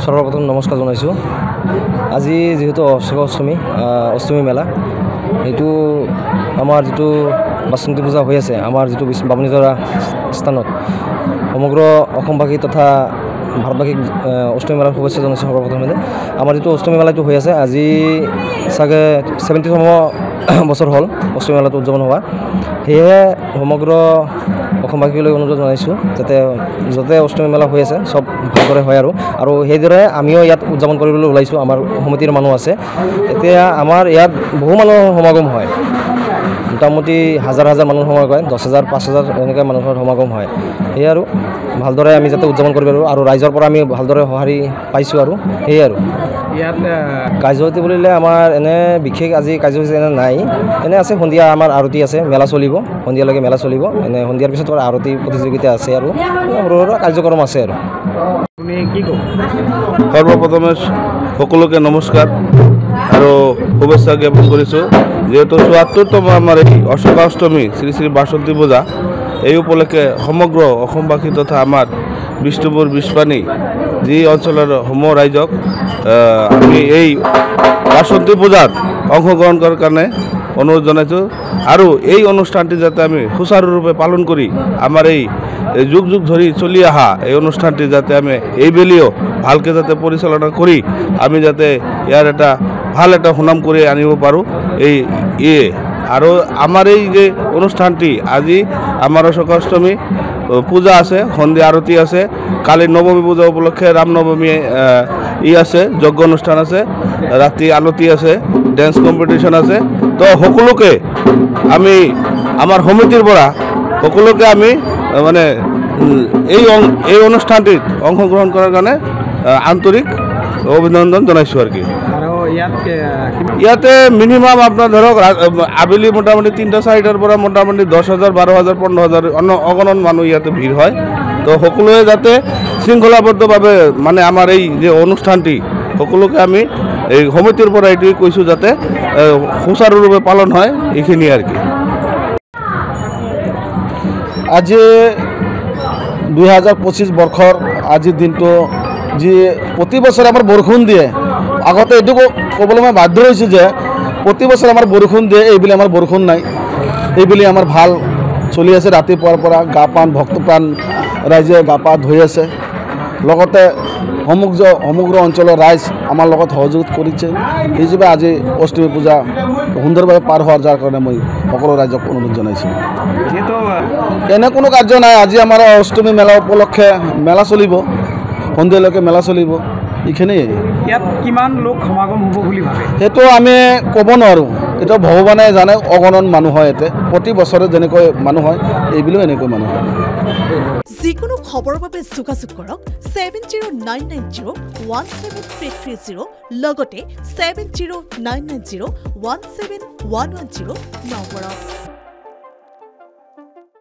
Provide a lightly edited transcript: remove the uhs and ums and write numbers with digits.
সৰ্বপ্ৰথম নমস্কাৰ জনাইছোঁ। আজি যেহেতু অষ্টমী মেলা, এইটো আমাৰ যিটো বাসন্তী পূজা হৈ আছে, আমাৰ যিটো বামুণীজৰা স্থানত সমগ্ৰ অসমবাসী তথা ভাৰতবাসীক অষ্টমী মেলাৰ শুভেচ্ছা জনাইছোঁ। সৰ্বপ্ৰথমে আমাৰ যিটো অষ্টমী মেলাটো হৈ আছে, আজি চাগে 70তম বছৰ হ'ল অষ্টমী মেলাটো উদযাপন হোৱা। সেয়েহে সমগ্ৰ অসমবাসীলৈ অনুৰোধ জনাইছোঁ যাতে অষ্টমী মেলা হৈ আছে চব ভালদৰে হয় আৰু সেইদৰে আমিও ইয়াত উদযাপন কৰিবলৈ ওলাইছোঁ। আমাৰ সমিতিৰ মানুহ আছে, এতিয়া আমাৰ ইয়াত বহু মানুহৰ সমাগম হয়, মোটামুটি হাজাৰ মানুহ সমাগম হয়, 10,000 5,000 এনেকৈ মানুহৰ সমাগম হয়। সেয়ে আৰু ভালদৰে আমি যাতে উদযাপন কৰিব পাৰোঁ আৰু ৰাইজৰ পৰা আমি ভালদৰে সঁহাৰি পাইছোঁ আৰু সেয়ে আৰু ইয়াত কাৰ্যসূচী বুলিলে আমাৰ এনে বিশেষ আজি কাৰ্যসূচী এনে নাই। এনে আছে সন্ধিয়া আমাৰ আৰতি আছে, মেলা চলিব, সন্ধিয়ালৈকে মেলা চলিব। এনে সন্ধিয়াৰ পিছত আৰতি প্ৰতিযোগিতা আছে আৰু সৰু সৰু কাৰ্যক্ৰম আছে আৰু আপুনি কি ক'ব? সৰ্বপ্ৰথমে সকলোকে নমস্কাৰ আৰু শুভেচ্ছা জ্ঞাপন কৰিছোঁ। যিহেতু ৭৪তম আমাৰ এই অশোকা অষ্টমী শ্ৰী শ্ৰী বাসন্তী পূজা, এই উপলক্ষে সমগ্ৰ অসমবাসী তথা আমাৰ বিষ্ণুপুৰ বিষপানী যি অঞ্চলৰ সমূহ ৰাইজক আমি এই বাসন্তী পূজাত অংশগ্ৰহণ কৰাৰ কাৰণে অনুৰোধ জনাইছোঁ। আৰু এই অনুষ্ঠানটি যাতে আমি সুচাৰুৰূপে পালন কৰি আমাৰ এই যুগ ধৰি চলি অহা এই অনুষ্ঠানটি যাতে আমি এইবেলিও ভালকৈ যাতে পৰিচালনা কৰি আমি যাতে ইয়াৰ এটা ভাল এটা সুনাম কৰি আনিব পাৰোঁ। আৰু আমাৰ এই যে অনুষ্ঠানটি আজি আমাৰ অশোকা অষ্টমী পূজা আছে, সন্ধিয়া আৰতি আছে, কালি নৱমী পূজা উপলক্ষে ৰাম নৱমী আছে, যজ্ঞ অনুষ্ঠান আছে, ৰাতি আলতি আছে, ডেন্স কম্পিটিশ্যন আছে। তো সকলোকে আমি আমাৰ সমিতিৰ পৰা সকলোকে আমি মানে এই অনুষ্ঠানটিত অংশগ্ৰহণ কৰাৰ কাৰণে আন্তৰিক অভিনন্দন জনাইছোঁ আৰু কি। ইয়াতে মিনিমাম আপোনাৰ ধৰক আবেলি মোটামুটি 3-4টাৰ পৰা মোটামুটি 10,000 12,000 15,000 অগণন মানুহ ইয়াতে ভিৰ হয়। তো সকলোৱে যাতে শৃংখলাবদ্ধভাৱে মানে আমাৰ এই যে অনুষ্ঠানটি সকলোকে আমি এই সমিতিৰ পৰা এইটোৱে কৈছোঁ যাতে সুচাৰুৰূপে পালন হয়, এইখিনি আৰু কি। আজি 2025 বৰ্ষৰ আজিৰ দিনটো যি প্ৰতি বছৰে আমাৰ বৰষুণ দিয়ে। আগতে এইটো ক'বলৈ মই বাধ্য হৈছোঁ যে প্ৰতি বছৰে আমাৰ বৰষুণ দিয়ে, এইবেলি আমাৰ বৰষুণ নাই। এইবেলি আমাৰ ভাল চলি আছে, ৰাতিপুৱাৰ পৰা ভক্তপ্ৰাণ ৰাইজে গা পা ধুই আছে। লগতে সমগ্ৰ অঞ্চলৰ ৰাইজ আমাৰ লগত সহযোগ কৰিছে। সেইবাবে আজি অষ্টমী পূজা সুন্দৰভাৱে পাৰ হোৱাৰ যাৰ কাৰণে মই সকলো ৰাইজক অনুৰোধ জনাইছোঁ। এনে কোনো কাৰ্য নাই, আজি আমাৰ অষ্টমী মেলা উপলক্ষে মেলা চলিব, সন্ধিয়ালৈকে মেলা চলিব, এইখিনিয়ে। ইয়াত কিমান লোক সমাগম হ'ব বুলি ভাবে সেইটো আমি ক'ব নোৱাৰোঁ, এইটো ভগৱানে জানে। অগণন মানুহ হয় ইয়াতে, প্ৰতি বছৰে যেনেকৈ মানুহ হয় এইবিলো এনেকৈ মানুহ হয়। যিকোনো খবৰৰ বাবে যোগাযোগ কৰক 7099017330 লগতে 7099017110 নম্বৰত।